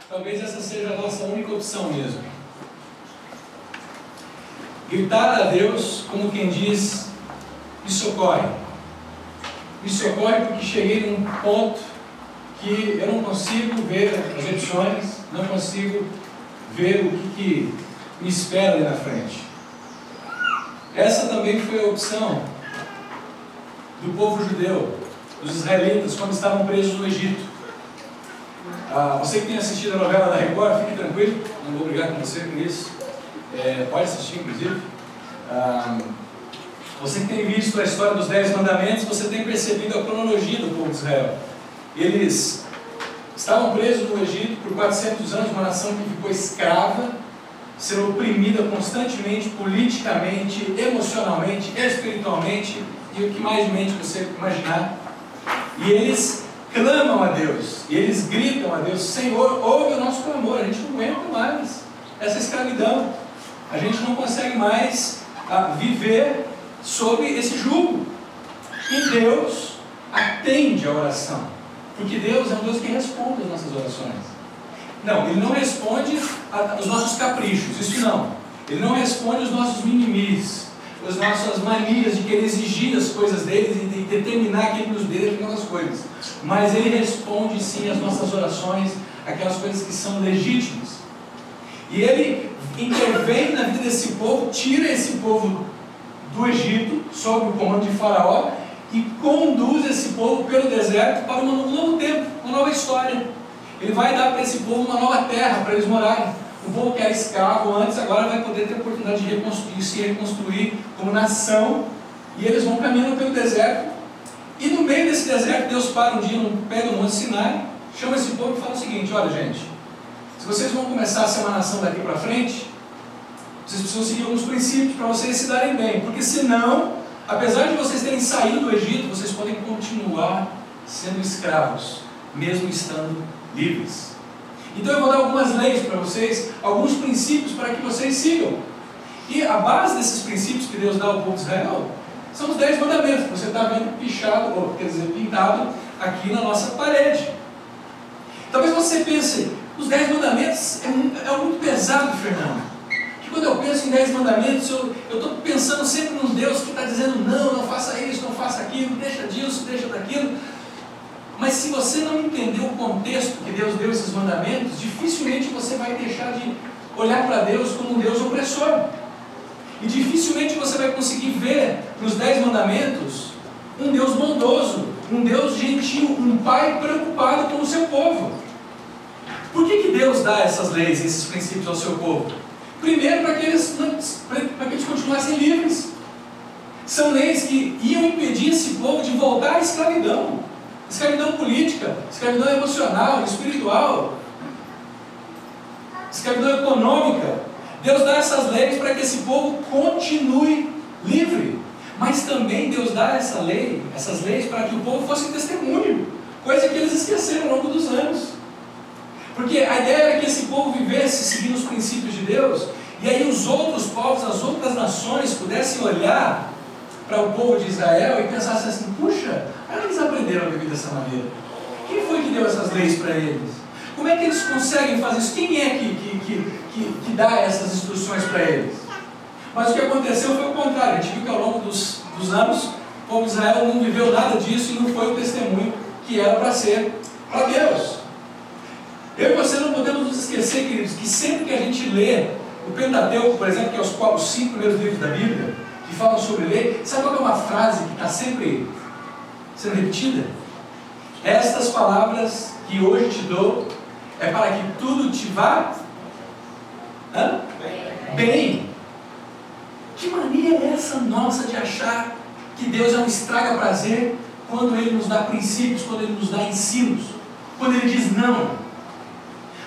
talvez essa seja a nossa única opção mesmo. Gritar a Deus como quem diz: me socorre. Me socorre porque cheguei num ponto que eu não consigo ver as opções, não consigo ver o que me espera ali na frente. Essa também foi a opção do povo judeu, dos israelitas, quando estavam presos no Egito. Você que tem assistido a novela da Record, fique tranquilo, não vou brigar com você com isso. Pode assistir, inclusive. Você que tem visto a história dos 10 mandamentos, você tem percebido a cronologia do povo de Israel. Eles estavam presos no Egito por 400 anos, uma nação que ficou escrava, sendo oprimida constantemente, politicamente, emocionalmente, espiritualmente, e o que mais de mente você imaginar. E eles clamam a Deus, e eles gritam a Deus: Senhor, ouve o nosso clamor, a gente não aguenta mais essa escravidão, a gente não consegue mais viver sob esse jugo. E Deus atende a oração, porque Deus é um Deus que responde às nossas orações. Não, Ele não responde aos nossos caprichos, isso não. Ele não responde aos nossos mimimis, as nossas manias de querer exigir as coisas deles e de determinar quem nos dê aquelas coisas. Mas Ele responde sim às nossas orações, aquelas coisas que são legítimas. E Ele intervém na vida desse povo, tira esse povo do Egito, sob o comando de Faraó, e conduz esse povo pelo deserto para um novo tempo, uma nova história. Ele vai dar para esse povo uma nova terra para eles morarem. O povo que era escravo antes, agora vai poder ter a oportunidade de se reconstruir como nação. E eles vão caminhando pelo deserto. E no meio desse deserto, Deus para um dia no pé do Monte Sinai, chama esse povo e fala o seguinte: olha, gente, se vocês vão começar a ser uma nação daqui para frente, vocês precisam seguir alguns princípios para vocês se darem bem. Porque senão, apesar de vocês terem saído do Egito, vocês podem continuar sendo escravos, mesmo estando livres. Então eu vou dar algumas leis para vocês, alguns princípios para que vocês sigam. E a base desses princípios que Deus dá ao povo de Israel são os 10 mandamentos, que você está vendo pichado, ou quer dizer, pintado aqui na nossa parede. Talvez você pense: os 10 mandamentos é muito pesado, Fernando. Que quando eu penso em 10 mandamentos, eu estou pensando sempre num Deus que está dizendo: não faça isso, não faça aquilo, deixa disso, deixa daquilo. Mas se você não entender o contexto que Deus deu esses mandamentos, dificilmente você vai deixar de olhar para Deus como um Deus opressor. E dificilmente você vai conseguir ver nos 10 mandamentos um Deus bondoso, um Deus gentil, um Pai preocupado com o seu povo. Por que Deus dá essas leis, esses princípios ao seu povo? Primeiro, para que eles continuassem livres. São leis que iam impedir esse povo de voltar à escravidão. Escravidão política, escravidão emocional, espiritual, escravidão econômica. Deus dá essas leis para que esse povo continue livre. Mas também Deus dá essas leis para que o povo fosse testemunho, coisa que eles esqueceram ao longo dos anos. Porque a ideia era que esse povo vivesse seguindo os princípios de Deus, e aí os outros povos, as outras nações pudessem olhar para o povo de Israel e pensassem assim: puxa, eles aprenderam a viver dessa maneira. Quem foi que deu essas leis para eles? Como é que eles conseguem fazer isso? Quem é que dá essas instruções para eles? Mas o que aconteceu foi o contrário. A gente viu que ao longo dos anos, o povo de Israel não viveu nada disso e não foi o testemunho que era para ser para Deus. Eu e você não podemos nos esquecer, queridos, que sempre que a gente lê o Pentateuco, por exemplo, que é os 5 primeiros livros da Bíblia, que falam sobre lei, sabe qual é uma frase que está sempre sendo repetida? Estas palavras que hoje te dou é para que tudo te vá bem. Que mania é essa nossa de achar que Deus é um estraga-prazer quando Ele nos dá princípios, quando Ele nos dá ensinos, quando Ele diz não?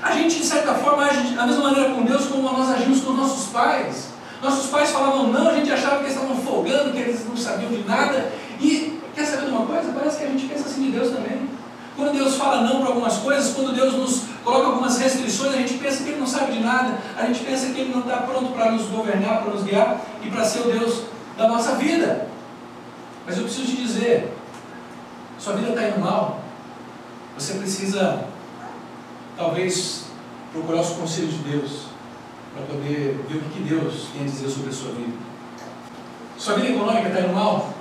A gente, de certa forma, age da mesma maneira com Deus como nós agimos com nossos pais. Nossos pais falavam não, a gente achava que eles estavam folgando, que eles não sabiam de nada. E quer saber de uma coisa? Parece que a gente pensa assim de Deus também. Quando Deus fala não para algumas coisas, quando Deus nos coloca algumas restrições, a gente pensa que Ele não sabe de nada, a gente pensa que Ele não está pronto para nos governar, para nos guiar e para ser o Deus da nossa vida. Mas eu preciso te dizer, sua vida está indo mal, você precisa talvez procurar os conselhos de Deus, para poder ver o que Deus tem a dizer sobre a sua vida. Sua vida econômica está indo mal?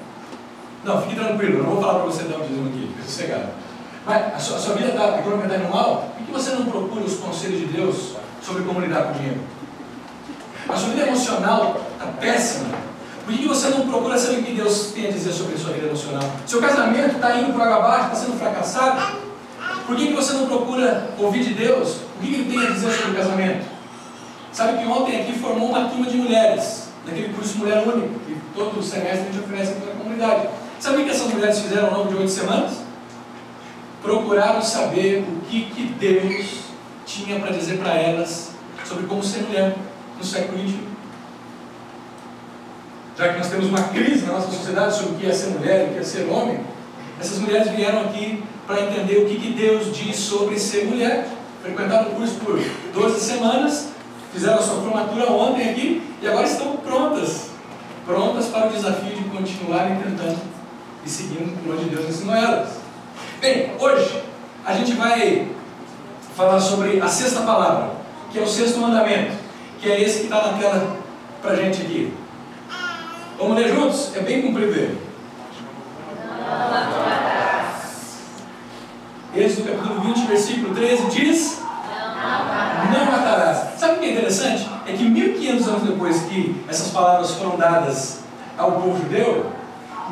Não, fique tranquilo, eu não vou falar para você dar um dízimo aqui, fique sossegado. Mas a sua vida econômica está indo mal? Por que você não procura os conselhos de Deus sobre como lidar com o dinheiro? A sua vida emocional está péssima. Por que você não procura saber o que Deus tem a dizer sobre a sua vida emocional? Seu casamento está indo por água abaixo, está sendo fracassado? Por que você não procura ouvir de Deus o que Ele tem a dizer sobre o casamento? Sabe que ontem aqui formou uma turma de mulheres, naquele curso Mulher Única, que todo semestre a gente oferece aqui na comunidade. Sabe o que essas mulheres fizeram ao longo de 8 semanas? Procuraram saber o que Deus tinha para dizer para elas sobre como ser mulher no século XXI. Já que nós temos uma crise na nossa sociedade sobre o que é ser mulher e o que é ser homem, essas mulheres vieram aqui para entender o que Deus diz sobre ser mulher. Frequentaram o curso por 12 semanas, fizeram a sua formatura ontem aqui e agora estão prontas para o desafio de continuarem tentando e seguindo por onde Deus ensinou elas. Bem, hoje a gente vai falar sobre a sexta palavra, que é o sexto mandamento, que é esse que está na tela para a gente aqui. Vamos ler juntos? É bem comprido ele. Êxodo capítulo 20, versículo 13 diz: não matarás. Sabe o que é interessante? É que 1500 anos depois que essas palavras foram dadas ao povo judeu,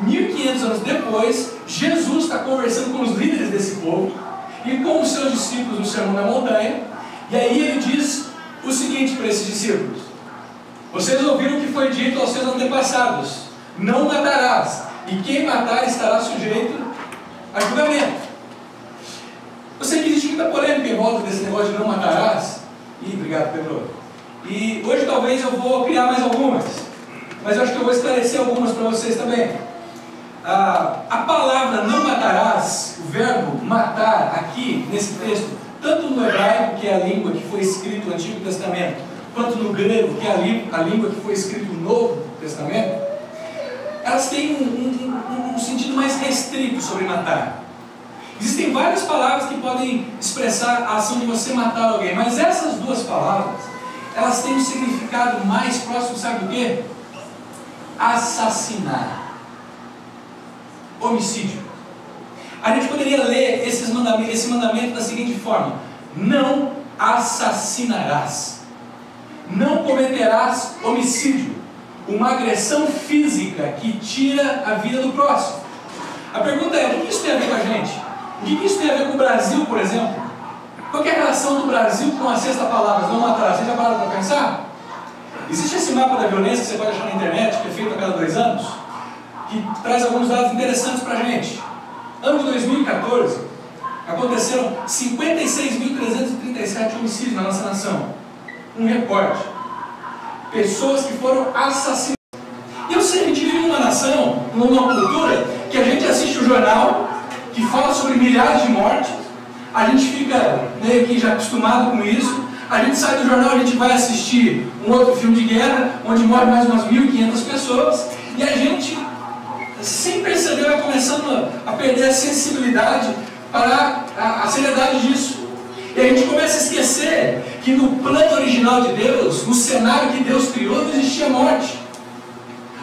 1500 anos depois, Jesus está conversando com os líderes desse povo e com os seus discípulos no Sermão da Montanha, e aí ele diz o seguinte para esses discípulos: vocês ouviram o que foi dito aos seus antepassados: não matarás, e quem matar estará sujeito a julgamento. Eu sei que existe muita polêmica em volta desse negócio de não matarás. Obrigado, Pedro. E hoje talvez eu vou criar mais algumas, mas eu acho que eu vou esclarecer algumas para vocês também. A palavra não matarás, o verbo matar aqui nesse texto, tanto no hebraico, que é a língua que foi escrito no Antigo Testamento, quanto no grego, que é a língua que foi escrito no Novo Testamento, elas têm um sentido mais restrito sobre matar. Existem várias palavras que podem expressar a ação de você matar alguém, mas essas duas palavras, elas têm um significado mais próximo, sabe do quê? Assassinar. Homicídio. A gente poderia ler esse mandamento da seguinte forma: não assassinarás, não cometerás homicídio, uma agressão física que tira a vida do próximo. A pergunta é: o que isso tem a ver com a gente? O que isso tem a ver com o Brasil, por exemplo? Qual é a relação do Brasil com a sexta palavra, não matarás? Você já parou para pensar? Existe esse mapa da violência que você pode achar na internet, que é feito a cada 2 anos, que traz alguns dados interessantes para a gente. Ano de 2014, aconteceram 56.337 homicídios na nossa nação. Um recorde. Pessoas que foram assassinadas. E eu sei, a gente vive numa nação, numa cultura, que a gente assiste o jornal, que fala sobre milhares de mortes, a gente fica meio que já acostumado com isso, a gente sai do jornal, a gente vai assistir um outro filme de guerra, onde morrem mais umas 1.500 pessoas, e a gente, sem perceber, vai começando a perder a sensibilidade para a seriedade disso. E a gente começa a esquecer que no plano original de Deus, no cenário que Deus criou, não existia morte.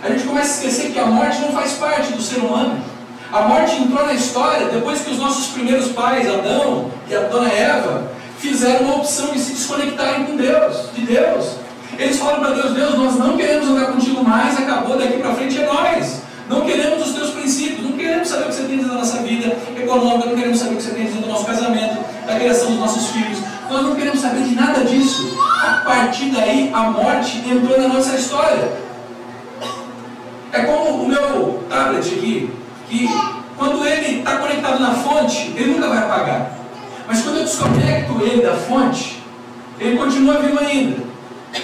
A gente começa a esquecer que a morte não faz parte do ser humano. A morte entrou na história depois que os nossos primeiros pais, Adão e a dona Eva, fizeram uma opção de se desconectarem com Deus, de Deus. Eles falaram para Deus: Deus, nós não queremos andar contigo mais, acabou, daqui para frente é nós. Não queremos os teus princípios, não queremos saber o que você tem a dizer da nossa vida econômica, não queremos saber o que você tem a dizer do nosso casamento, da criação dos nossos filhos. Nós não queremos saber de nada disso. A partir daí, a morte entrou na nossa história. É como o meu tablet aqui, que quando ele está conectado na fonte, ele nunca vai apagar. Mas quando eu desconecto ele da fonte, ele continua vivo ainda.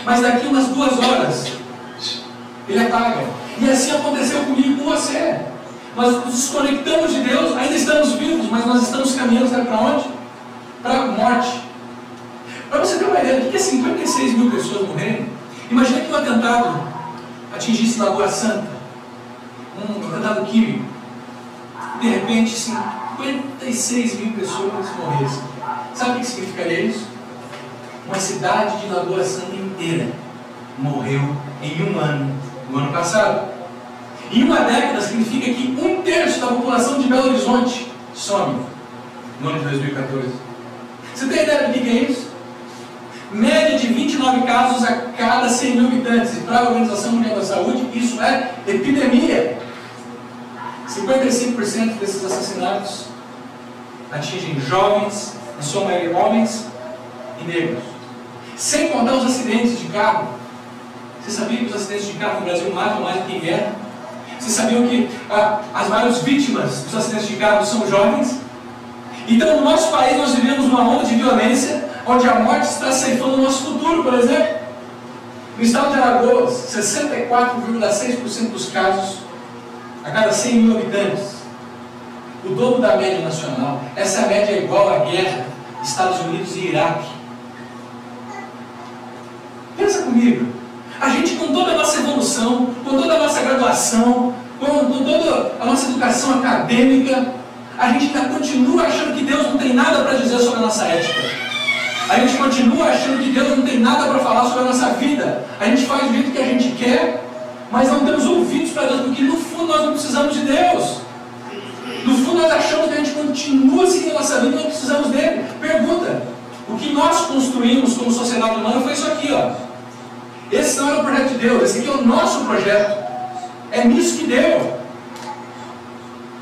Mas daqui umas 2 horas, ele apaga. E assim aconteceu comigo e com você. Nós nos desconectamos de Deus, ainda estamos vivos, mas nós estamos caminhando, sabe para onde? Para a morte. Para você ter uma ideia, o que é 56.000 pessoas morrendo? Imagina que um atentado atingisse Lagoa Santa, um atentado químico. De repente, 56.000 pessoas morressem. Sabe o que significaria isso? Uma cidade de Lagoa Santa inteira morreu em um ano, no ano passado. Em uma década significa que 1/3 da população de Belo Horizonte some no ano de 2014. Você tem ideia do que é isso? Média de 29 casos a cada 100 mil habitantes. E para a Organização Mundial da Saúde, isso é epidemia. 55% desses assassinatos atingem jovens, na sua maioria homens e negros. Sem contar os acidentes de carro. Você sabia que os acidentes de carro no Brasil matam mais do que em guerra? Você sabia que as maiores vítimas dos acidentes de carro são jovens? Então, no nosso país, nós vivemos uma onda de violência, onde a morte está ceifando o nosso futuro, por exemplo. No estado de Alagoas, 64,6% dos casos a cada 100 mil habitantes. O dobro da média nacional. Essa média é igual à guerra Estados Unidos e Iraque. Pensa comigo. A gente, com toda a nossa evolução, com toda a nossa graduação, com toda a nossa educação acadêmica, a gente ainda continua achando que Deus não tem nada para dizer sobre a nossa ética. A gente continua achando que Deus não tem nada para falar sobre a nossa vida. A gente faz do jeito que a gente quer, mas não temos ouvidos para Deus, porque no fundo nós não precisamos de Deus. No fundo nós achamos que a gente continua seguindo a nossa vida e não precisamos dele. Pergunta, o que nós construímos como sociedade humana foi isso aqui, ó. Esse não era o projeto de Deus, esse aqui é o nosso projeto. É nisso que deu.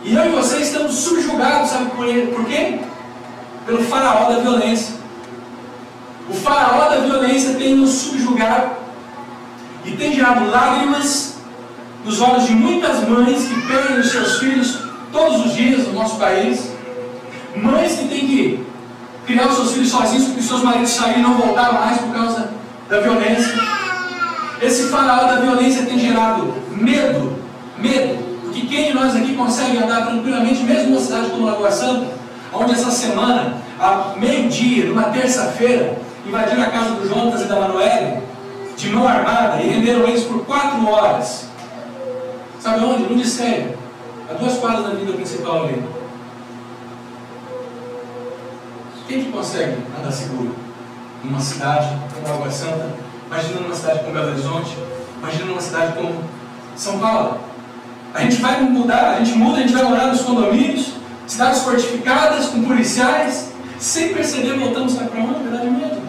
E eu e você estamos subjugados, sabe por quê? Pelo faraó da violência. O faraó da violência tem nos subjugado e tem gerado lágrimas nos olhos de muitas mães que perdem os seus filhos todos os dias no nosso país. Mães que têm que criar os seus filhos sozinhos porque os seus maridos saíram e não voltaram mais por causa da violência. Esse faraó da violência tem gerado medo, porque quem de nós aqui consegue andar tranquilamente, mesmo numa cidade como Lagoa Santa, onde essa semana, a meio-dia, numa terça-feira, invadiram a casa do Jonas e da Manoel, de mão armada, e renderam eles por 4 horas. Sabe onde? No Dissério, a 2 quadras da avenida principal ali. Quem que consegue andar seguro numa cidade como Lagoa Santa? Imagina numa cidade como Belo Horizonte, imagina numa cidade como São Paulo. A gente vai mudar, a gente vai morar nos condomínios, cidades fortificadas, com policiais, sem perceber, voltamos para onde? Verdade mesmo.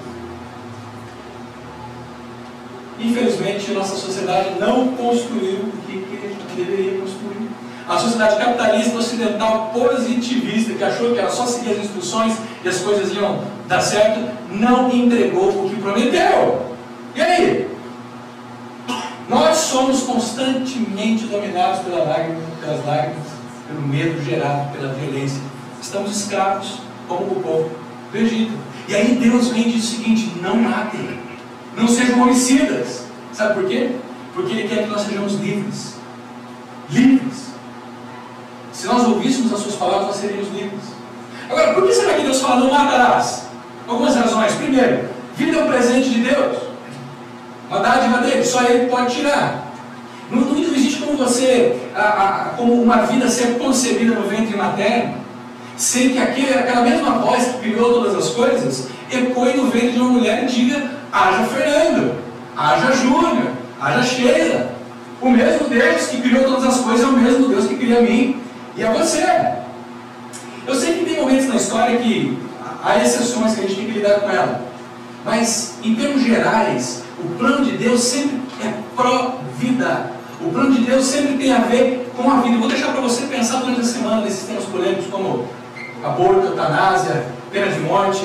Infelizmente, a nossa sociedade não construiu o que deveria construir. A sociedade capitalista ocidental positivista, que achou que era só seguir as instruções e as coisas iam dar certo, não entregou o que prometeu. E aí? Nós somos constantemente dominados pelas lágrimas, pelo medo gerado pela violência. Estamos escravos, como o povo do Egito. E aí Deus vem e diz o seguinte: não matem, não sejam homicidas. Sabe por quê? Porque Ele quer que nós sejamos livres. Livres. Se nós ouvíssemos as suas palavras, nós seríamos livres. Agora, por que será que Deus fala não matarás? Algumas razões. Primeiro, vida é um presente de Deus. Uma dádiva dele, só Ele pode tirar. Não existe como como uma vida ser concebida no ventre materno, sem que aquela mesma voz que criou todas as coisas, ecoe no ventre de uma mulher e diga: haja Fernando, haja Júnior, haja Sheila. O mesmo Deus que criou todas as coisas é o mesmo Deus que cria a mim e a você. Eu sei que tem momentos na história que há exceções que a gente tem que lidar com ela, mas em termos gerais, o plano de Deus sempre é pró-vida. O plano de Deus sempre tem a ver com a vida. Eu vou deixar para você pensar durante a semana nesses temas polêmicos como aborto, eutanásia, pena de morte.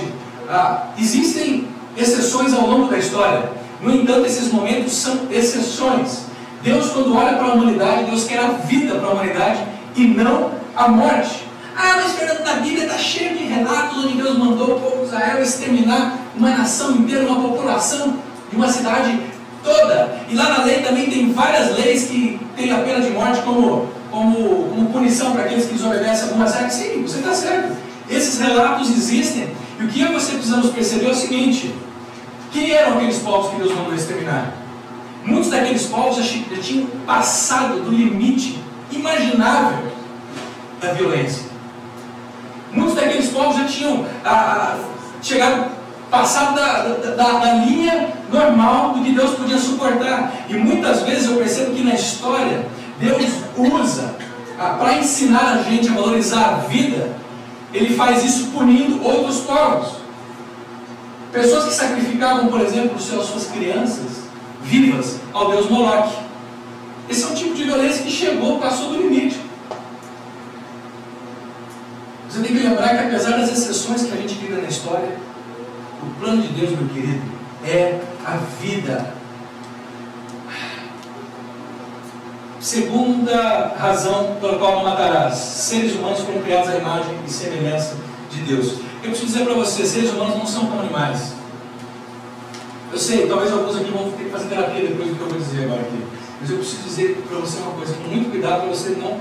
Existem exceções ao longo da história. No entanto, esses momentos são exceções. Deus, quando olha para a humanidade, Deus quer a vida para a humanidade e não a morte. Mas Fernando, na Bíblia está cheio de relatos onde Deus mandou o povo de Israel exterminar uma nação inteira, uma população de uma cidade toda. E lá na lei também tem várias leis que tem a pena de morte como punição para aqueles que desobedecem algumas regras. Sim, você está certo. Esses relatos existem. E o que eu e você precisamos perceber é o seguinte: quem eram aqueles povos que Deus mandou exterminar? Muitos daqueles povos já tinham passado do limite imaginável da violência. Muitos daqueles povos já tinham chegado passado da linha normal do que Deus podia suportar. E muitas vezes eu percebo que na história, Deus usa para ensinar a gente a valorizar a vida. Ele faz isso punindo outros povos. Pessoas que sacrificavam, por exemplo, suas crianças vivas ao deus Moloque. Esse é um tipo de violência que chegou, passou do limite. Você tem que lembrar que apesar das exceções que a gente vive na história, o plano de Deus, meu querido, é a vida. Segunda razão pela qual não matarás: seres humanos foram criados à imagem e semelhança de Deus. Eu preciso dizer para você, seres humanos não são como animais. Eu sei, talvez alguns aqui vão ter que fazer terapia depois do que eu vou dizer agora aqui. Mas eu preciso dizer para você uma coisa, com muito cuidado, para você não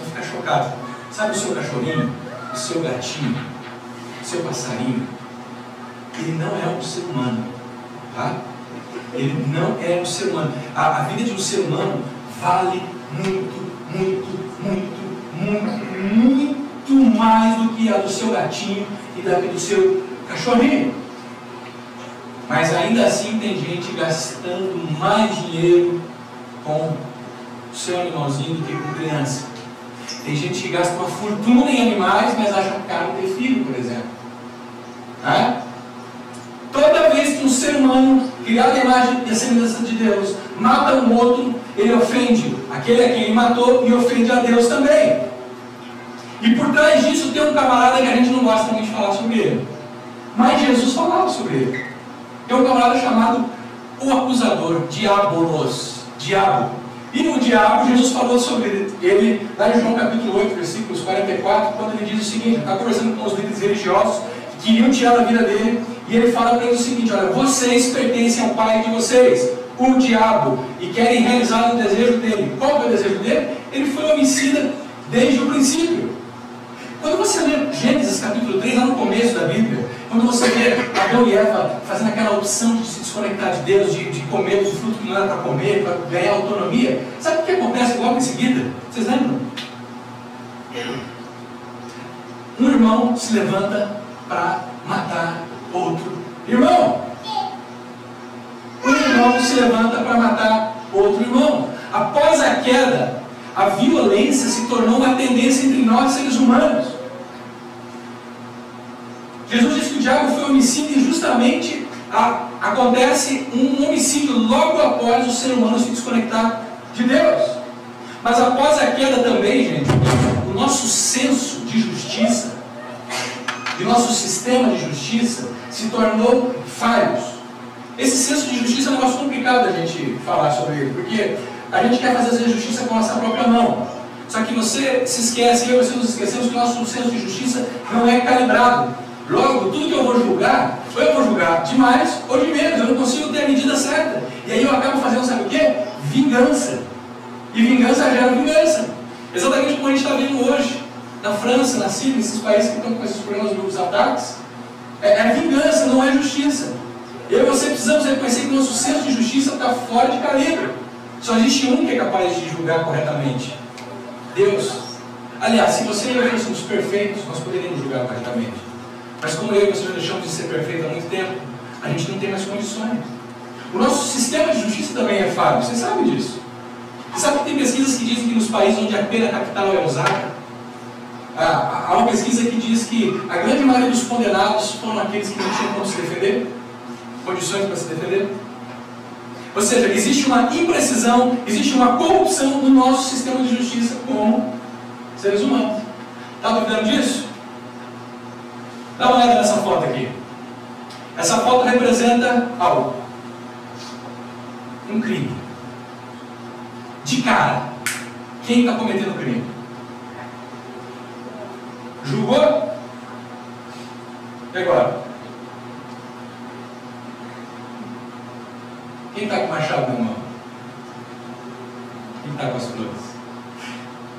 ficar chocado. Sabe o seu cachorrinho, o seu gatinho, o seu passarinho? Ele não é um ser humano, tá? Ele não é um ser humano. A vida de um ser humano vale muito mais do que a do seu gatinho e da do seu cachorrinho. Mas ainda assim tem gente gastando mais dinheiro com o seu animalzinho do que com criança. Tem gente que gasta uma fortuna em animais, mas acha caro ter filho, por exemplo. Toda vez que um ser humano, criado à imagem e semelhança de Deus, mata um outro, ele ofende aquele a quem ele matou e ofende a Deus também. E por trás disso tem um camarada que a gente não gosta muito de falar sobre ele. Mas Jesus falava sobre ele. Tem um camarada chamado o acusador, diabolos, diabo. E no diabo, Jesus falou sobre ele lá em João capítulo 8, versículos 44, quando ele diz o seguinte: está conversando com os líderes religiosos que queriam tirar da vida dele, e ele fala para eles o seguinte: olha, vocês pertencem ao pai de vocês, o diabo, e querem realizar o desejo dele. Qual é o desejo dele? Ele foi homicida desde o princípio. Quando você lê Gênesis capítulo 3, lá no começo da Bíblia, quando você vê Adão e Eva fazendo aquela opção de se desconectar de Deus, de comer o fruto que não era para comer, para ganhar autonomia, sabe o que acontece logo em seguida? Vocês lembram? Um irmão se levanta para matar outro irmão. Um irmão se levanta para matar outro irmão. Após a queda, a violência se tornou uma tendência entre nós, seres humanos. Jesus disse que o diabo foi homicida e justamente acontece um homicídio logo após o ser humano se desconectar de Deus. Mas após a queda também, gente, o nosso senso de justiça e o nosso sistema de justiça se tornou falhos. Esse senso de justiça é um negócio complicado a gente falar sobre ele, porque a gente quer fazer a justiça com a nossa própria mão. Só que você se esquece, eu e você nos esquecemos que o nosso senso de justiça não é calibrado. Logo, tudo que eu vou julgar, ou eu vou julgar de mais ou de menos, eu não consigo ter a medida certa. E aí eu acabo fazendo, sabe o quê? Vingança. E vingança gera vingança. Exatamente como a gente está vendo hoje, na França, na Síria, nesses países que estão com esses problemas dos ataques. É vingança, não é justiça. Eu e você precisamos reconhecer que o nosso senso de justiça está fora de calibre. Só existe um que é capaz de julgar corretamente: Deus. Aliás, se você e eu fôssemos perfeitos, nós poderíamos julgar corretamente. Mas como eu e você já deixamos de ser perfeito há muito tempo, a gente não tem mais condições. O nosso sistema de justiça também é falho, você sabe disso. Você sabe que tem pesquisas que dizem que nos países onde a pena capital é usada, há uma pesquisa que diz que a grande maioria dos condenados foram aqueles que não tinham como se defender, condições para se defender. Ou seja, existe uma imprecisão, existe uma corrupção no nosso sistema de justiça como seres humanos. Está duvidando disso? Dá uma olhada nessa foto aqui. Essa foto representa algo. Um crime. De cara, quem está cometendo o crime? Julgou? E agora? Quem está com o machado na mão? Quem está com as flores?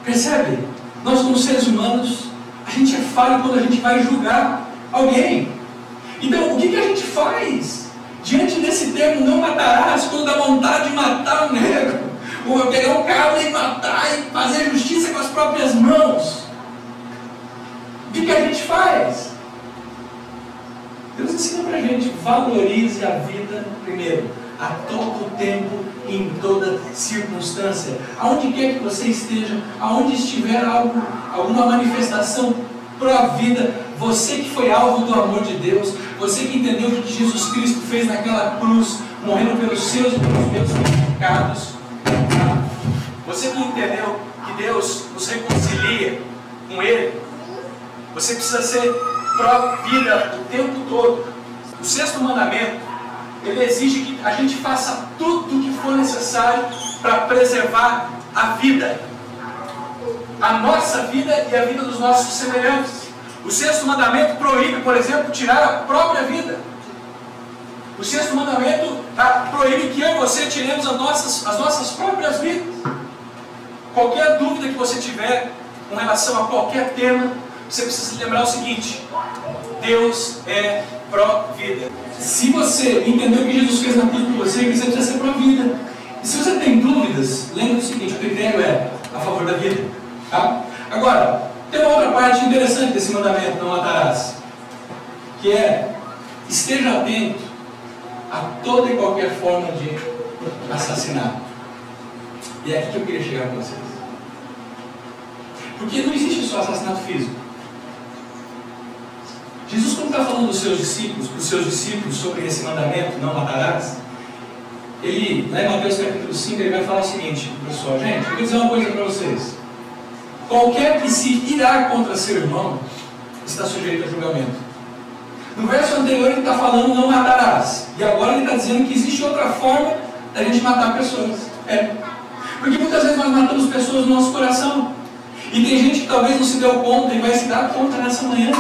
Percebe? Nós, como seres humanos, a gente é falho quando a gente vai julgar alguém. Então, o que a gente faz diante desse termo não matarás, quando dá vontade de matar um negro, ou pegar um cabra e matar e fazer justiça com as próprias mãos? O que a gente faz? Deus ensina pra gente, valorize a vida primeiro, a todo tempo e em toda circunstância. Aonde quer que você esteja, aonde estiver algo, alguma manifestação pró-vida, você que foi alvo do amor de Deus, você que entendeu o que Jesus Cristo fez naquela cruz, morrendo pelos seus e pelos meus pecados, você que entendeu que Deus nos reconcilia com Ele, você precisa ser pró-vida o tempo todo. O sexto mandamento, ele exige que a gente faça tudo o que for necessário para preservar a vida, a nossa vida e a vida dos nossos semelhantes. O sexto mandamento proíbe, por exemplo, tirar a própria vida. O sexto mandamento proíbe que eu e você tiremos as nossas próprias vidas. Qualquer dúvida que você tiver com relação a qualquer tema, você precisa se lembrar o seguinte: Deus é pró-vida. Se você entendeu o que Jesus fez na cruz por você precisa ser pró-vida. E se você tem dúvidas, lembre o seguinte: o critério é a favor da vida. Tá? Agora, tem uma outra parte interessante desse mandamento, não matarás, que é: esteja atento a toda e qualquer forma de assassinato. E é aqui que eu queria chegar com vocês. Porque não existe só assassinato físico. Jesus, quando está falando dos seus discípulos sobre esse mandamento, não matarás, ele, lá em Mateus capítulo 5, ele vai falar o seguinte, pessoal: gente, eu vou dizer uma coisa para vocês. Qualquer que se irá contra seu irmão está sujeito a julgamento. No verso anterior ele está falando não matarás, e agora ele está dizendo que existe outra forma da gente matar pessoas. Porque muitas vezes nós matamos pessoas no nosso coração, e tem gente que talvez não se deu conta e vai se dar conta nessa manhã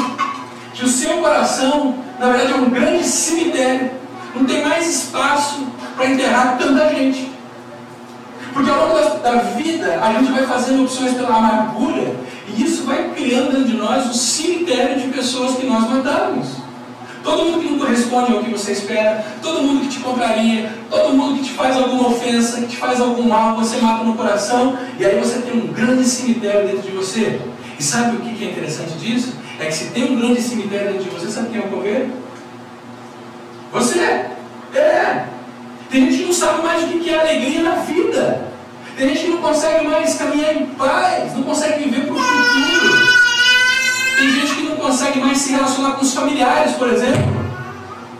que o seu coração, na verdade, é um grande cemitério. Não tem mais espaço para enterrar tanta gente. Porque ao longo da vida, a gente vai fazendo opções pela amargura, e isso vai criando dentro de nós um cemitério de pessoas que nós matamos. Todo mundo que não corresponde ao que você espera, todo mundo que te contraria, todo mundo que te faz alguma ofensa, que te faz algum mal, você mata no coração, e aí você tem um grande cemitério dentro de você. E sabe o que é interessante disso? É que se tem um grande cemitério dentro de você, sabe quem é o coveiro? Você! Tem gente que não sabe mais o que é alegria na vida. Tem gente que não consegue mais caminhar em paz, não consegue viver para o futuro. Tem gente que não consegue mais se relacionar com os familiares, por exemplo,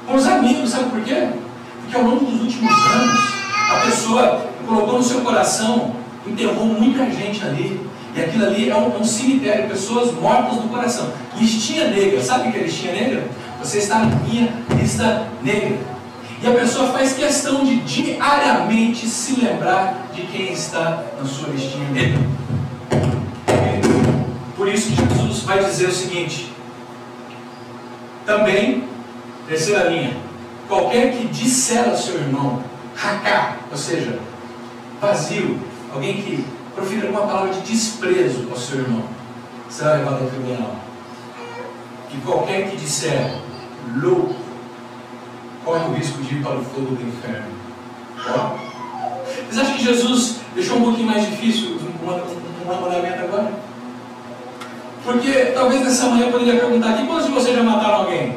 com os amigos. Sabe por quê? Porque ao longo dos últimos anos, a pessoa colocou no seu coração, enterrou muita gente ali. E aquilo ali é um cemitério, pessoas mortas no coração. Listinha negra, sabe o que é listinha negra? Você está na minha lista negra. E a pessoa faz questão de diariamente se lembrar de quem está na sua listinha negra. Por isso que Jesus vai dizer o seguinte: também, terceira linha, qualquer que disser ao seu irmão, racá, ou seja, vazio, alguém que profira alguma palavra de desprezo ao seu irmão, será levado ao tribunal. Que qualquer que disser louco, corre o risco de ir para o fogo do inferno. Vocês acham que Jesus deixou um pouquinho mais difícil o mandamento agora? Porque talvez nessa manhã eu poderia perguntar aqui: quantos de vocês já mataram alguém?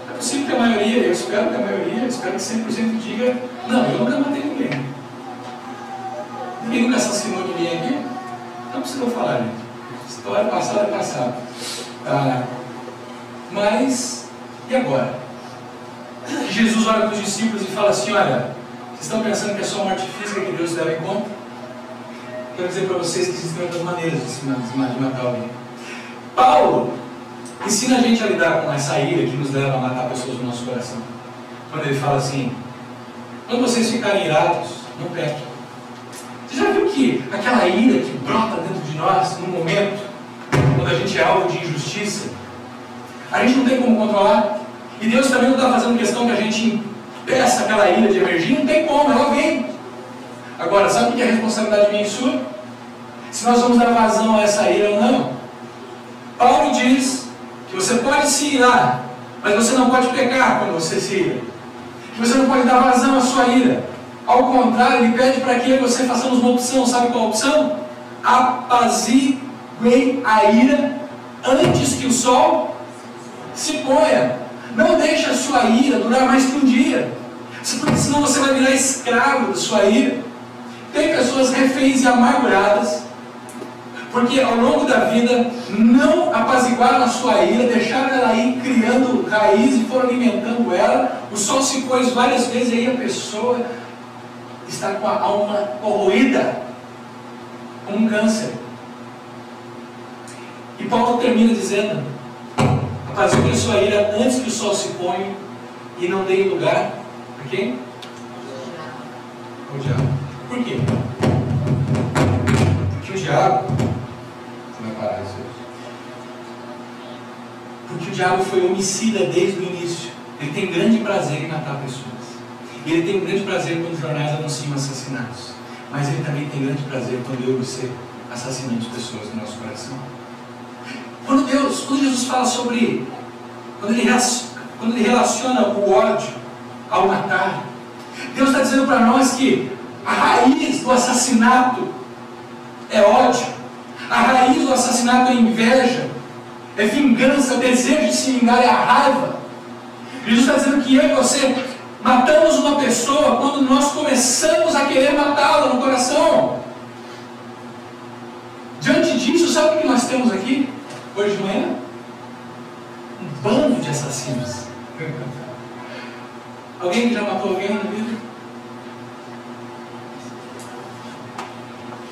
É possível que a maioria, eu espero que a maioria, eu espero que 100% diga: não, eu nunca matei ninguém. Ninguém nunca assassinou ninguém aqui? Não precisa falar, gente. História passada é passada. Mas, e agora? Jesus olha para os discípulos e fala assim: olha, vocês estão pensando que é só a morte física que Deus leva em conta? Quero dizer para vocês que existem outras maneiras de matar alguém. Paulo ensina a gente a lidar com essa ira que nos leva a matar pessoas no nosso coração. Quando ele fala assim: quando vocês ficarem irados, não pequem. Você já viu que aquela ira que brota dentro de nós, no momento, quando a gente é alvo de injustiça, a gente não tem como controlar? E Deus também não está fazendo questão que a gente impeça aquela ira de emergir, não tem como, ela vem. Agora, sabe o que é a responsabilidade minha e sua? Se nós vamos dar vazão a essa ira ou não. Paulo diz que você pode se irar, mas você não pode pecar quando você se ira. Que você não pode dar vazão à sua ira. Ao contrário, ele pede para que você façamos uma opção. Sabe qual a opção? Apaziguem a ira antes que o sol se ponha. Não deixe a sua ira durar mais que um dia, porque senão você vai virar escravo da sua ira. Tem pessoas reféns e amarguradas, porque ao longo da vida não apaziguaram a sua ira, deixaram ela ir criando raiz e foram alimentando ela. O sol se pôs várias vezes e aí a pessoa está com a alma corroída, com um câncer. E Paulo termina dizendo: apazigue a sua ira antes que o sol se ponha e não dê lugar a quem? O diabo. Por quê? Porque o diabo... Vai parar isso hoje. Porque o diabo foi homicida desde o início. Ele tem grande prazer em matar pessoas. E ele tem grande prazer quando os jornais anunciam assassinatos. Mas ele também tem grande prazer quando eu e você assassinamos pessoas no nosso coração. Quando Jesus fala sobre... Quando ele relaciona o ódio ao matar, Deus está dizendo para nós que a raiz do assassinato é ódio. A raiz do assassinato é inveja, é vingança, é o desejo de se vingar, é a raiva. Jesus está dizendo que eu e você matamos uma pessoa quando nós começamos a querer matá-la no coração. Diante disso, sabe o que nós temos aqui hoje de manhã? Um bando de assassinos. Alguém que já matou alguém na vida?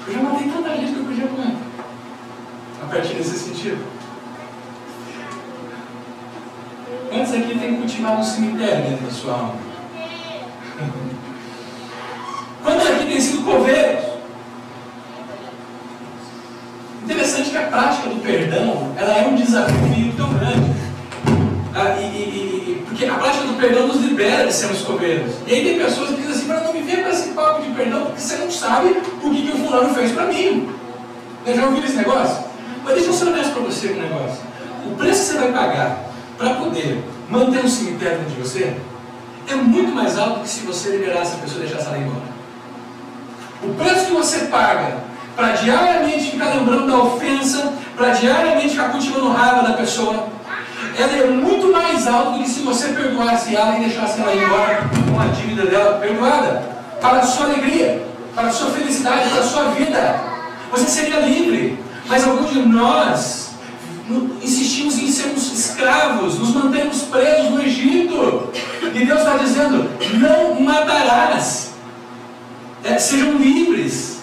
Eu já matei tanta gente que eu podia comer. A partir desse sentido. Quantos aqui tem que cultivar um cemitério dentro da sua alma? Quantos aqui têm sido coveiros? Interessante que a prática do perdão, ela é um desafio tão grande. Porque a prática do perdão nos libera de sermos coveiros. E aí tem pessoas que dizem assim: para não me ver com esse papo de perdão, porque você não sabe o que o fulano fez para mim. Eu já ouviu esse negócio? Mas deixa eu ser honesto para você com o negócio. O preço que você vai pagar para poder manter um cemitério dentro de você é muito mais alto do que se você liberasse a pessoa e deixasse ela embora. O preço que você paga para diariamente ficar lembrando da ofensa, para diariamente ficar cultivando raiva da pessoa, ela é muito mais alta do que se você perdoasse ela e deixasse ela ir embora com a dívida dela perdoada, para a sua alegria, para a sua felicidade, para a sua vida. Você seria livre. Mas alguns de nós insistimos em sermos escravos, nos mantemos presos no Egito. E Deus está dizendo: não matarás. Sejam livres.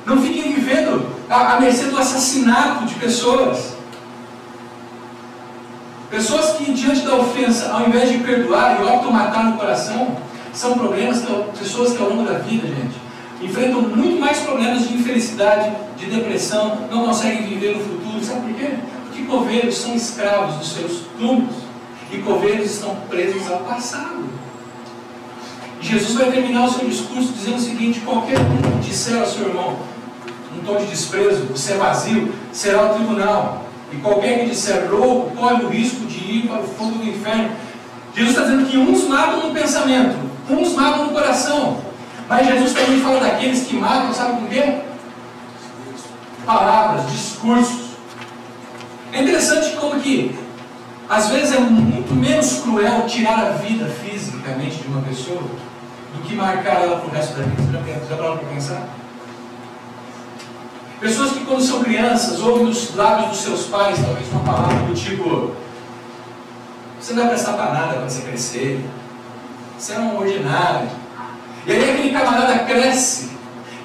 Não fiquem vivendo à mercê do assassinato de pessoas. Pessoas que, diante da ofensa, ao invés de perdoar e optam matar no coração, são pessoas que ao longo da vida, gente, enfrentam muito mais problemas de infelicidade, de depressão, não conseguem viver no futuro. Sabe por quê? Porque coveiros são escravos dos seus túmulos e coveiros estão presos ao passado. E Jesus vai terminar o seu discurso dizendo o seguinte: qualquer um que disser ao seu irmão, num tom de desprezo, você é vazio, será ao tribunal. E qualquer que disser louco corre o risco de ir para o fogo do inferno. Jesus está dizendo que uns matam no pensamento, uns matam no coração. Mas Jesus também fala daqueles que matam, sabe com quê? Palavras, discursos. É interessante como que, às vezes, é muito menos cruel tirar a vida fisicamente de uma pessoa do que marcar ela para o resto da vida. Já parou para pensar? Pessoas que, quando são crianças, ouvem dos lábios dos seus pais, talvez uma palavra do tipo: você não vai prestar para nada quando você crescer, você é um ordinário. E aí aquele camarada cresce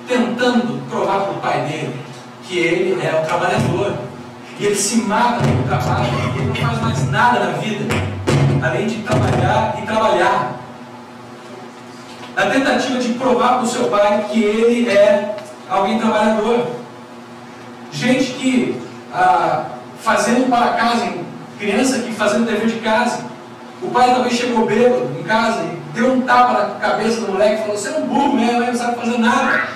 tentando provar para o pai dele que ele é o trabalhador. E ele se mata no trabalho, e ele não faz mais nada na vida, além de trabalhar e trabalhar. Na tentativa de provar para o seu pai que ele é alguém trabalhador. Gente que fazendo para casa, criança que fazendo dever de casa. O pai talvez chegou bêbado em casa e deu um tapa na cabeça do moleque e falou: você é um burro mesmo, não sabe fazer nada.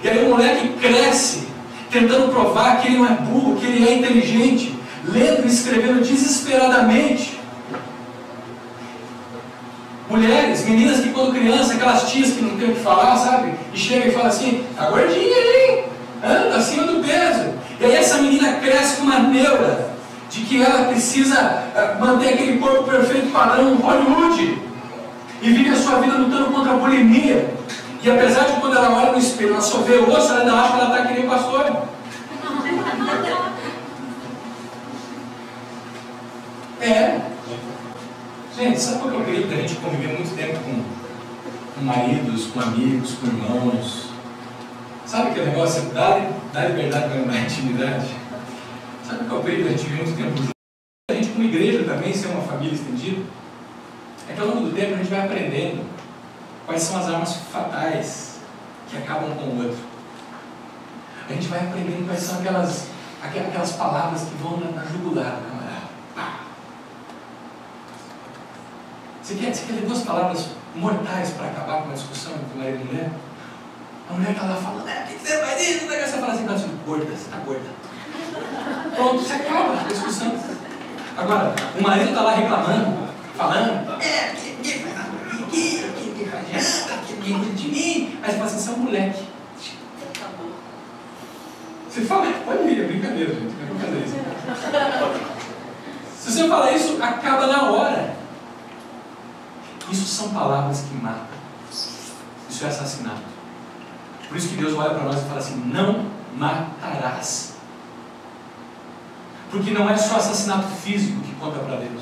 E aí o moleque cresce tentando provar que ele não é burro, que ele é inteligente, lendo e escrevendo desesperadamente. Mulheres, meninas que quando criança, aquelas tias que não tem o que falar, sabe? E chega e fala assim: tá gordinha, hein? Anda acima do peso. E aí essa menina cresce com uma neura de que ela precisa manter aquele corpo perfeito padrão Hollywood, e vive a sua vida lutando contra a bulimia, e apesar de quando ela olha no espelho, ela só vê o osso, ela ainda acha que ela está que nem o pastor. Gente, sabe qual que é o perigo da gente conviver muito tempo com maridos, com amigos, com irmãos? Sabe que o negócio é dar liberdade para dar intimidade? Sabe qual é o perigo da gente viver muito tempo junto? A gente como igreja também, ser uma família estendida, é que ao longo do tempo a gente vai aprendendo quais são as armas fatais que acabam com o outro. A gente vai aprendendo quais são aquelas palavras que vão na jugular do camarada. Você quer ver duas palavras mortais para acabar com uma discussão entre marido e mulher? A mulher está lá falando, o que você faz isso? Você fala assim, gorda, você está gorda. Pronto, você acaba a discussão. Agora, o marido está lá reclamando, falando, que faz janta, que cuida de mim. Aí você fala assim, você é um moleque. Você fala, pode vir, é brincadeira, gente, não é pra fazer isso. Se você falar isso, acaba na hora. Isso são palavras que matam. Isso é assassinato. Por isso que Deus olha para nós e fala assim, não matarás. Porque não é só assassinato físico que conta para Deus.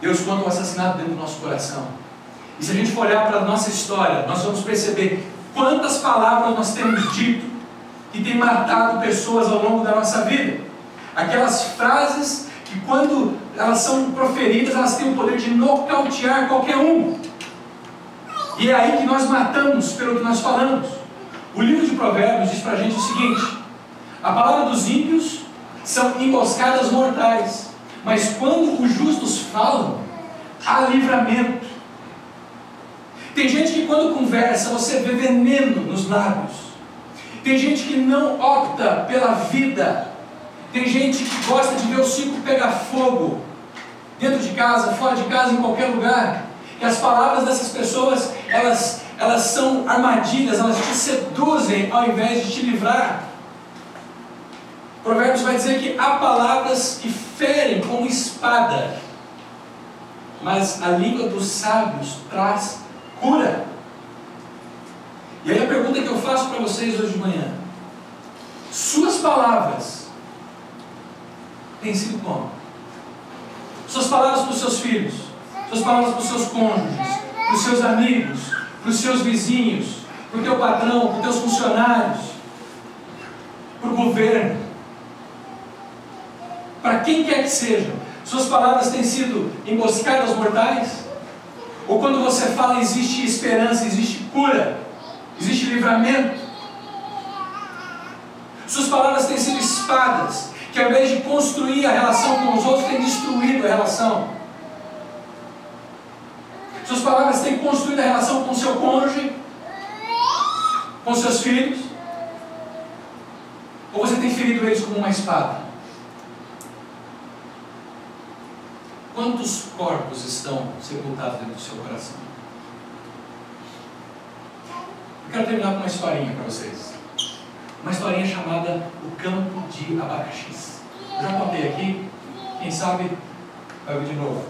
Deus conta o assassinato dentro do nosso coração. E se a gente for olhar para a nossa história, nós vamos perceber quantas palavras nós temos dito que tem matado pessoas ao longo da nossa vida. Aquelas frases que quando elas são proferidas, elas têm o poder de nocautear qualquer um. E é aí que nós matamos pelo que nós falamos. O livro de Provérbios diz para a gente o seguinte: a palavra dos ímpios são emboscadas mortais, mas quando os justos falam, há livramento. Tem gente que quando conversa, você vê veneno nos lábios. Tem gente que não opta pela vida. Tem gente que gosta de ver o circo pegar fogo, dentro de casa, fora de casa, em qualquer lugar. E as palavras dessas pessoas, elas são armadilhas, elas te seduzem ao invés de te livrar. Provérbios vai dizer que há palavras que ferem como espada, mas a língua dos sábios traz cura. E aí a pergunta que eu faço para vocês hoje de manhã: suas palavras têm sido como? Suas palavras para os seus filhos, suas palavras para os seus cônjuges, para os seus amigos, para os seus vizinhos, para o teu patrão, para os teus funcionários, para o governo, para quem quer que seja, suas palavras têm sido emboscadas mortais? Ou quando você fala existe esperança, existe cura, existe livramento? Suas palavras têm sido espadas, que ao invés de construir a relação com os outros, têm destruído a relação. Suas palavras têm construído a relação com o seu cônjuge, com seus filhos? Ou você tem ferido eles como uma espada? Quantos corpos estão sepultados dentro do seu coração? Eu quero terminar com uma historinha para vocês. Uma historinha chamada O Campo de Abacaxis. Eu já contei aqui, quem sabe vai ouvir de novo.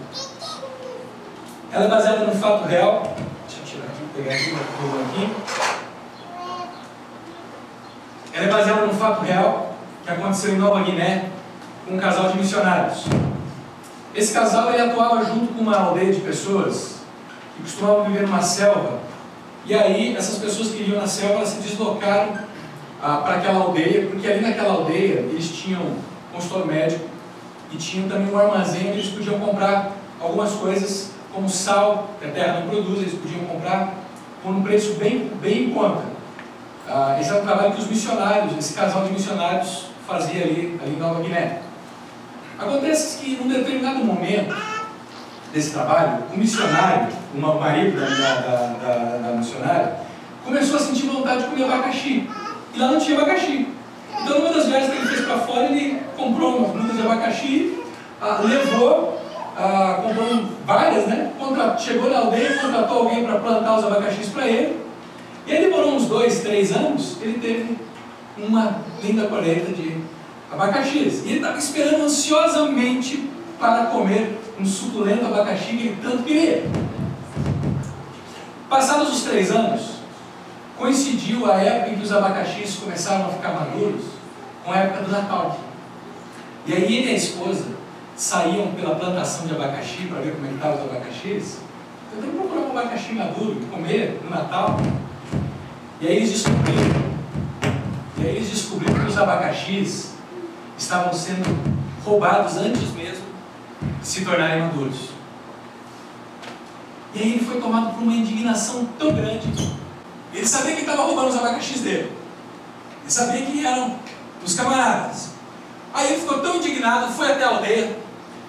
Ela é baseada no fato real. Deixa eu tirar aqui, pegar aqui, vou aqui. Ela é baseada no fato real que aconteceu em Nova Guiné com um casal de missionários. Esse casal ele atuava junto com uma aldeia de pessoas que costumavam viver numa selva. E aí essas pessoas que viviam na selva, elas se deslocaram para aquela aldeia, porque ali naquela aldeia eles tinham consultório médico e tinham também um armazém onde eles podiam comprar algumas coisas, como sal, que a terra não produz, eles podiam comprar por um preço bem em conta. Esse era o trabalho que os missionários, esse casal de missionários fazia ali em Nova Guiné. Acontece que, num determinado momento desse trabalho, o missionário, o marido da missionária, começou a sentir vontade de comer abacaxi. E lá não tinha abacaxi. Então, numa das viagens que ele fez para fora, ele comprou umas mudas de abacaxi, levou, comprou várias, né? Chegou na aldeia, contratou alguém para plantar os abacaxis para ele. E aí demorou uns 2, 3 anos, ele teve uma linda colheita de abacaxis. E ele estava esperando ansiosamente para comer um suculento abacaxi que ele tanto queria. Passados os 3 anos, coincidiu a época em que os abacaxis começaram a ficar maduros com a época do Natal. E aí ele e a esposa saíam pela plantação de abacaxi para ver como é que estavam os abacaxis. Eu tenho que procurar um abacaxi maduro e comer no Natal. E aí eles descobriram que os abacaxis estavam sendo roubados antes mesmo de se tornarem maduros. E aí ele foi tomado por uma indignação tão grande. Ele sabia que estava roubando os abacaxis dele. Ele sabia que eram os camaradas. Aí ele ficou tão indignado, foi até a aldeia,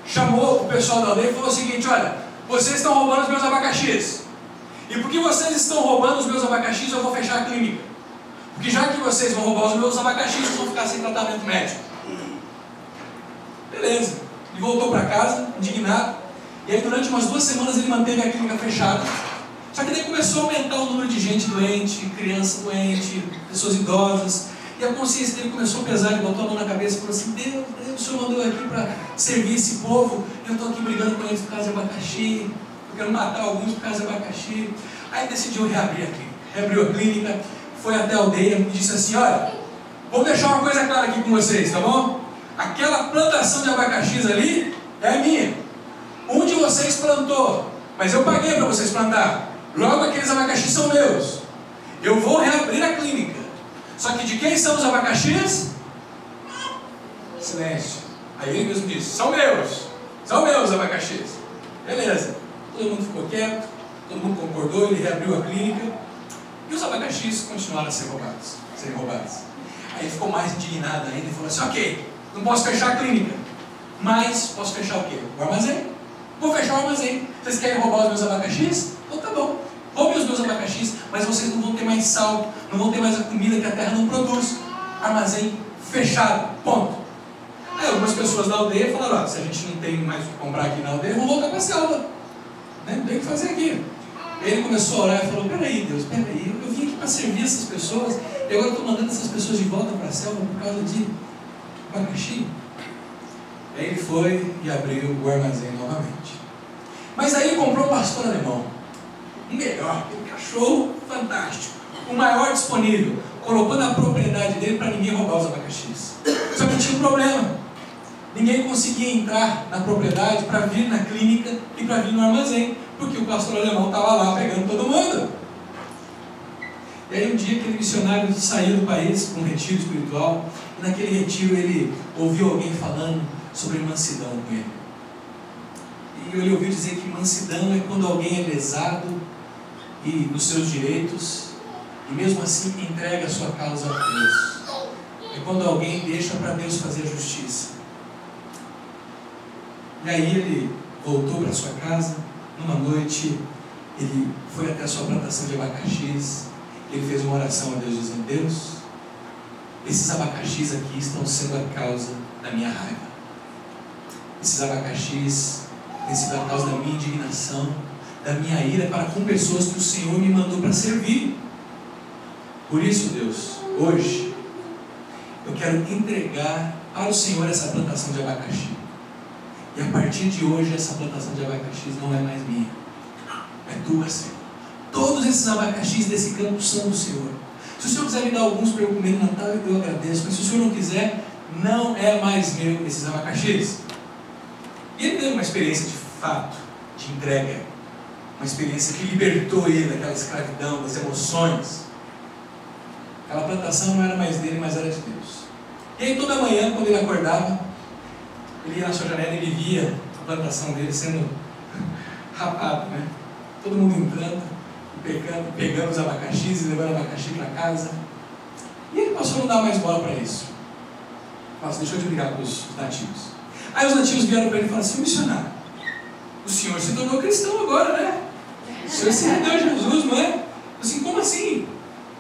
chamou o pessoal da aldeia e falou o seguinte: olha, vocês estão roubando os meus abacaxis. E porque vocês estão roubando os meus abacaxis, eu vou fechar a clínica. Porque já que vocês vão roubar os meus abacaxis, vocês vão ficar sem tratamento médico. Beleza. Ele voltou para casa, indignado. E aí durante umas 2 semanas ele manteve a clínica fechada. Só que daí começou a aumentar o número de gente doente, criança doente, pessoas idosas. E a consciência dele começou a pesar. Ele botou a mão na cabeça e falou assim: Deus, o Senhor mandou aqui para servir esse povo. Eu estou aqui brigando com eles por causa de abacaxi. Eu quero matar alguns por causa de abacaxi. Aí decidiu reabrir a clínica. Reabriu a clínica, foi até a aldeia e disse assim: olha, vou deixar uma coisa clara aqui com vocês, tá bom? Aquela plantação de abacaxis ali é minha. Um de vocês plantou, mas eu paguei para vocês plantar. Logo aqueles abacaxis são meus. Eu vou reabrir a clínica. Só que de quem são os abacaxis? Silêncio. Aí ele mesmo disse: são meus abacaxis. Beleza. Todo mundo ficou quieto, todo mundo concordou, ele reabriu a clínica e os abacaxis continuaram a ser roubados. Aí ele ficou mais indignado ainda e falou assim: ok, não posso fechar a clínica, mas posso fechar o quê? O armazém. Vou fechar o armazém. Vocês querem roubar os meus abacaxis? Então tá bom. Roubem os meus abacaxis, mas vocês não vão ter mais sal, não vão ter mais a comida que a terra não produz. Armazém fechado. Ponto. Aí algumas pessoas da aldeia falaram: se a gente não tem mais o que comprar aqui na aldeia, vamos voltar para a selva. Não tem o que fazer aqui. Aí ele começou a orar e falou: peraí, Deus, peraí, eu vim aqui para servir essas pessoas e agora estou mandando essas pessoas de volta para a selva por causa de abacaxi. Aí ele foi e abriu o armazém novamente. Mas aí ele comprou um pastor alemão, um melhor, um cachorro fantástico, o maior disponível, colocou na propriedade dele para ninguém roubar os abacaxis. Só que tinha um problema: ninguém conseguia entrar na propriedade para vir na clínica e para vir no armazém, porque o pastor alemão estava lá pegando todo mundo. E aí um dia aquele missionário saiu do país para um retiro espiritual, e naquele retiro ele ouviu alguém falando sobre mansidão com ele. E ele ouviu dizer que mansidão é quando alguém é lesado e nos seus direitos, e mesmo assim entrega a sua causa a Deus. É quando alguém deixa para Deus fazer a justiça. E aí ele voltou para sua casa. Numa noite ele foi até a sua plantação de abacaxis. Ele fez uma oração a Deus dizendo: Deus, esses abacaxis aqui estão sendo a causa da minha raiva. Esses abacaxis têm sido a causa da minha indignação, da minha ira para com pessoas que o Senhor me mandou para servir. Por isso, Deus, hoje eu quero entregar para o Senhor essa plantação de abacaxi. E a partir de hoje essa plantação de abacaxis não é mais minha, é tua, Senhor. Todos esses abacaxis desse campo são do Senhor. Se o Senhor quiser me dar alguns para eu comer no Natal, eu agradeço. Mas se o Senhor não quiser, não é mais meu esses abacaxis. E ele teve uma experiência de fato, de entrega, uma experiência que libertou ele daquela escravidão, das emoções. Aquela plantação não era mais dele, mas era de Deus. E aí toda manhã, quando ele acordava, ele ia na sua janela e ele via a plantação dele sendo rapada, né? Todo mundo entrando, pegando os abacaxis e levando abacaxi para casa. E ele passou a não dar mais bola para isso. Nossa, deixa eu te ligar para os nativos. Aí os nativos vieram para ele e falaram assim: missionário, o senhor se tornou cristão agora, né? O senhor se rendeu a Jesus, não é? Assim, como assim?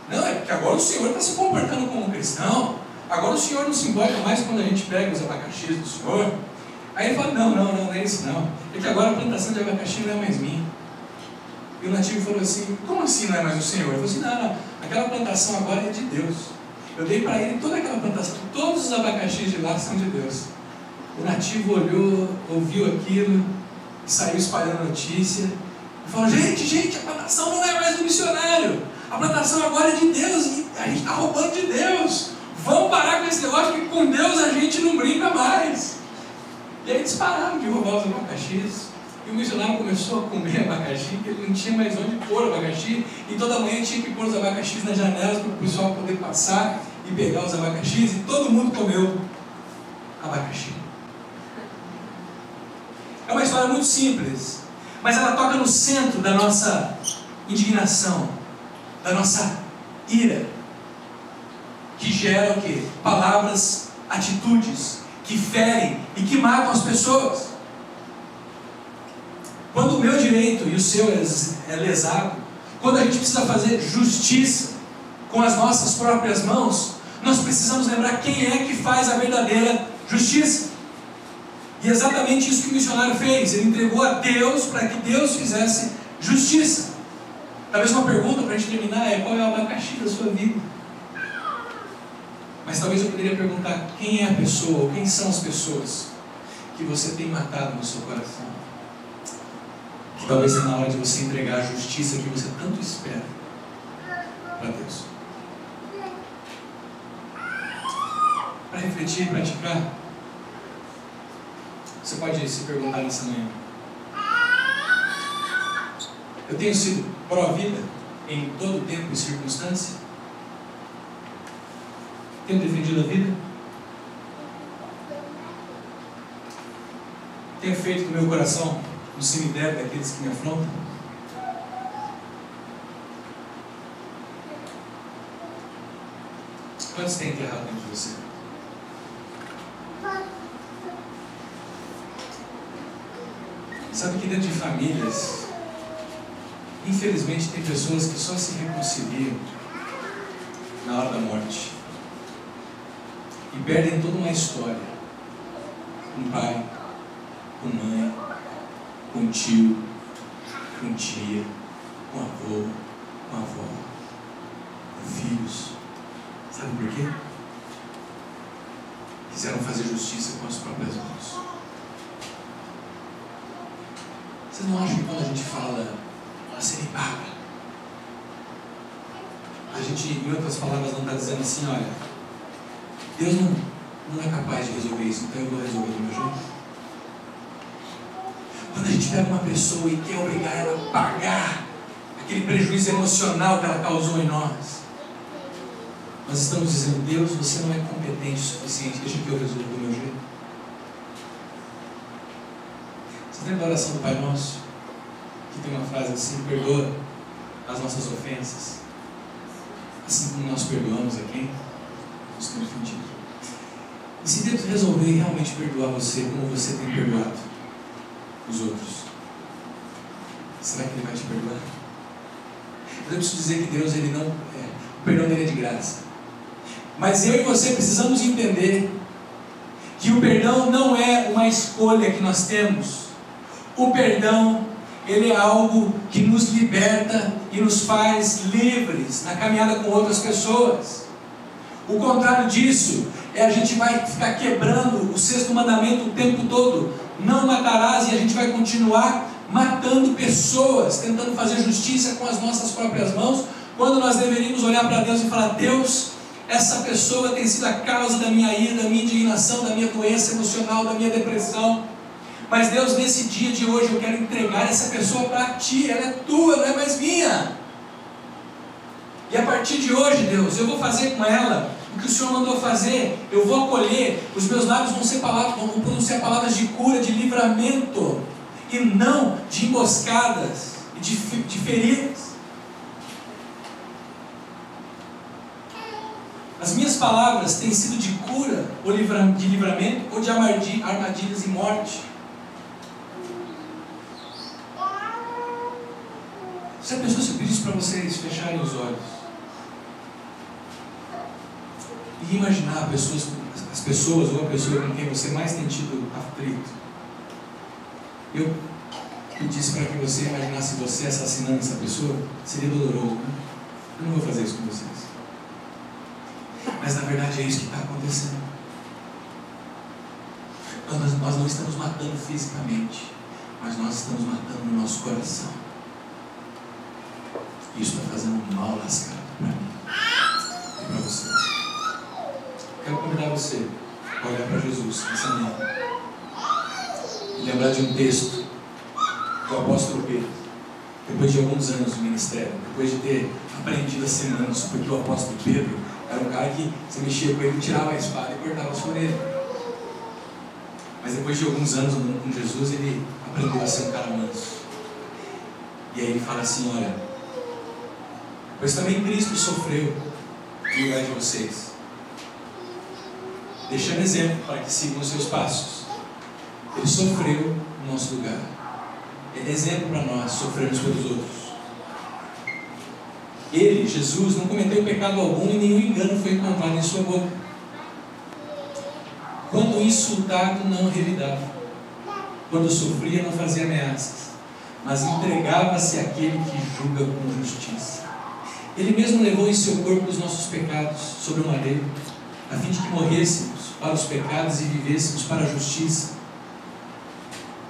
Não, é porque agora o senhor está se comportando como um cristão. Agora o senhor não se importa mais quando a gente pega os abacaxis do senhor. Aí ele fala: não é isso não. É que agora a plantação de abacaxi não é mais minha. E o nativo falou assim: como assim não é mais o senhor? Ele falou assim: não, aquela plantação agora é de Deus. Eu dei para ele toda aquela plantação, todos os abacaxis de lá são de Deus. O nativo olhou, ouviu aquilo, saiu espalhando notícia, e falou: gente, a plantação não é mais do missionário, a plantação agora é de Deus, e a gente está roubando de Deus. Vamos parar com esse negócio, que com Deus a gente não brinca mais. E aí eles pararam de roubar os abacaxis. E o missionário começou a comer abacaxi, porque ele não tinha mais onde pôr o abacaxi, e toda manhã tinha que pôr os abacaxis nas janelas para o pessoal poder passar e pegar os abacaxis, e todo mundo comeu abacaxi. É uma história muito simples, mas ela toca no centro da nossa indignação, da nossa ira, que gera o quê? Palavras, atitudes que ferem e que matam as pessoas. Quando o meu direito e o seu é lesado, quando a gente precisa fazer justiça com as nossas próprias mãos, nós precisamos lembrar quem é que faz a verdadeira justiça. E é exatamente isso que o missionário fez. Ele entregou a Deus para que Deus fizesse justiça. Talvez uma pergunta para a gente terminar é: qual é o abacaxi da sua vida? Mas talvez eu poderia perguntar: quem é a pessoa, ou quem são as pessoas que você tem matado no seu coração? Que talvez seja na hora de você entregar a justiça que você tanto espera para Deus. Para refletir e praticar, você pode se perguntar nessa manhã: eu tenho sido pró-vida em todo tempo e circunstância? Tenho defendido a vida? Tenho feito do meu coração um cemitério daqueles que me afrontam? Quantos tem enterrado dentro de você? Sabe que dentro de famílias, infelizmente, tem pessoas que só se reconciliam na hora da morte e perdem toda uma história, com pai, com mãe, com tio, com tia, com avô, com avó, com filhos. Sabe por quê? Quiseram fazer justiça com as próprias mãos. Vocês não acham que quando a gente fala você me paga, a gente, em outras palavras, não está dizendo assim: olha, Deus não é capaz de resolver isso, então eu vou resolver do meu jeito? Quando a gente pega uma pessoa e quer obrigar ela a pagar aquele prejuízo emocional que ela causou em nós estamos dizendo: Deus, você não é competente o suficiente, deixa que eu resolva do meu jeito. Você lembra da oração do Pai Nosso? Que tem uma frase assim: perdoa as nossas ofensas, assim como nós perdoamos a quem nos tem ofendido. E se Deus resolver realmente perdoar você como você tem perdoado os outros, será que Ele vai te perdoar? Eu preciso dizer que Deus, Ele não, o perdão dele é de graça. Mas eu e você precisamos entender que o perdão não é uma escolha que nós temos. O perdão, ele é algo que nos liberta e nos faz livres na caminhada com outras pessoas. O contrário disso é a gente vai ficar quebrando o 6º mandamento o tempo todo: não matarás, e a gente vai continuar matando pessoas, tentando fazer justiça com as nossas próprias mãos, quando nós deveríamos olhar para Deus e falar: Deus, essa pessoa tem sido a causa da minha ira, da minha indignação, da minha doença emocional, da minha depressão. Mas Deus, nesse dia de hoje, eu quero entregar essa pessoa para Ti, ela é Tua, não é mais minha. E a partir de hoje, Deus, eu vou fazer com ela o que o Senhor mandou fazer. Eu vou acolher, os meus lábios vão pronunciar palavras de cura, de livramento, e não de emboscadas e de feridas. As minhas palavras têm sido de cura, ou de livramento, ou de armadilhas e morte. Se a pessoa se pedisse para vocês fecharem os olhos e imaginar as pessoas ou a pessoa com quem você mais tem tido aflito, eu pedisse para que você imaginasse você assassinando essa pessoa, seria doloroso, né? Eu não vou fazer isso com vocês. Mas Mas na verdade é isso que está acontecendo. Nós não estamos matando fisicamente, mas nós estamos matando no nosso coração. Isso está fazendo um mal lascado para mim e para você. Quero convidar você a olhar para Jesus nessa manhã e lembrar de um texto do apóstolo Pedro, depois de alguns anos de ministério, depois de ter aprendido a ser manso, porque o apóstolo Pedro era um cara que você mexia com ele, tirava a espada e cortava a sua orelha. Mas depois de alguns anos com Jesus, ele aprendeu a ser um cara manso. E aí ele fala assim: olha, pois também Cristo sofreu no lugar de vocês, deixando exemplo para que sigam os seus passos. Ele sofreu no nosso lugar. Ele é exemplo para nós sofrermos pelos outros. Ele, Jesus, não cometeu pecado algum e nenhum engano foi encontrado em sua boca. Quando insultado, não revidava. Quando sofria, não fazia ameaças, mas entregava-se àquele que julga com justiça. Ele mesmo levou em seu corpo os nossos pecados sobre o madeiro, a fim de que morrêssemos para os pecados e vivêssemos para a justiça.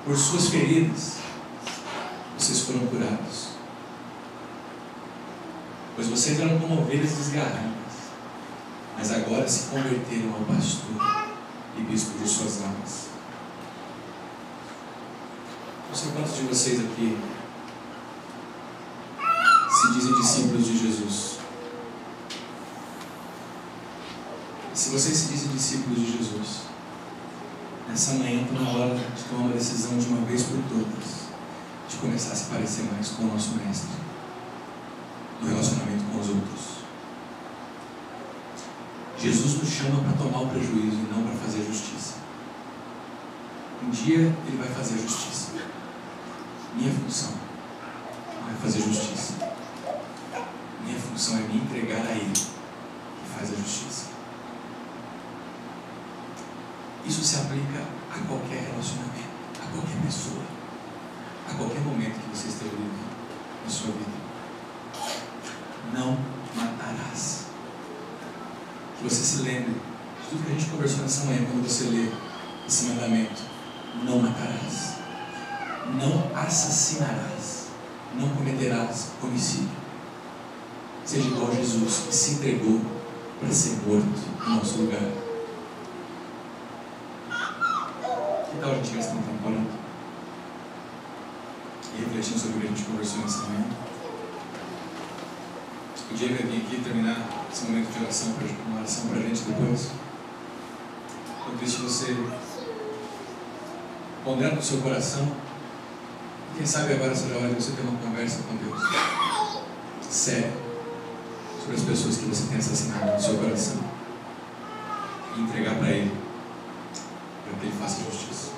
Por suas feridas, vocês foram curados. Pois vocês eram como ovelhas desgarradas, mas agora se converteram ao pastor e bispo de suas almas. Não sei quantos de vocês aqui se dizem discípulos de Jesus. E se vocês se dizem discípulos de Jesus, nessa manhã está na hora de tomar uma decisão de uma vez por todas, de começar a se parecer mais com o nosso mestre no relacionamento com os outros. Jesus nos chama para tomar o prejuízo e não para fazer justiça. Um dia Ele vai fazer justiça. Minha função não é fazer justiça. Minha função é me entregar a Ele, que faz a justiça. Isso se aplica a qualquer relacionamento, a qualquer pessoa, a qualquer momento que você esteja vivendo na sua vida. Não matarás. Que você se lembre de tudo que a gente conversou nessa manhã quando você lê esse mandamento. Não matarás, não assassinarás, não cometerás homicídio. Seja igual a Jesus, que se entregou para ser morto no nosso lugar. Que tal a gente gastar um tempo orando e refletindo sobre o que a gente conversou nessa manhã? O Diego vai vir aqui terminar esse momento de oração, uma oração para a gente depois. Enquanto isso, você pondera no seu coração. E quem sabe agora será a hora de você ter uma conversa com Deus séria sobre as pessoas que você tem assassinado no seu coração e entregar para Ele, para que Ele faça justiça.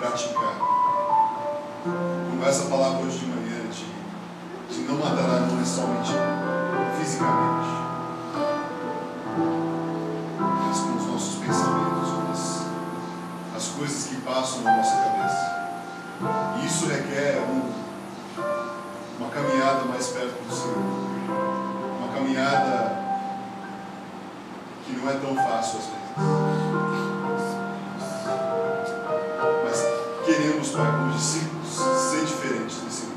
praticar. com essa palavra hoje de manhã de não matar não é somente fisicamente, mas com os nossos pensamentos, com as coisas que passam na nossa cabeça. E isso requer uma caminhada mais perto do Senhor, uma caminhada que não é tão fácil às vezes, mas queremos, Pai, como discípulos, ser diferentes nesse mundo.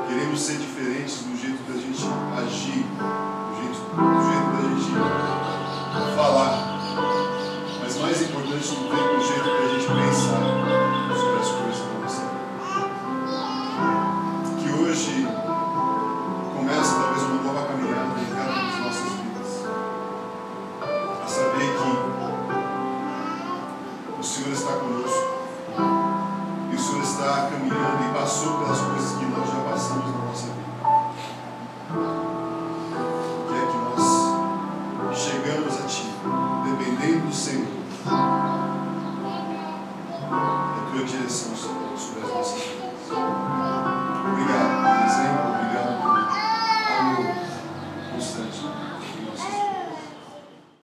Queremos ser diferentes no jeito da gente agir, do jeito da gente falar, mas mais importante do jeito da gente pensar sobre as coisas da nossa vida. Que hoje começa talvez uma nova caminhada em cada uma das nossas vidas, a saber que o Senhor está conosco e o Senhor está caminhando e passou pelas coisas que nós já passamos na nossa vida. Que é que nós chegamos a Ti, dependendo do Senhor, da Tua direção, Senhor.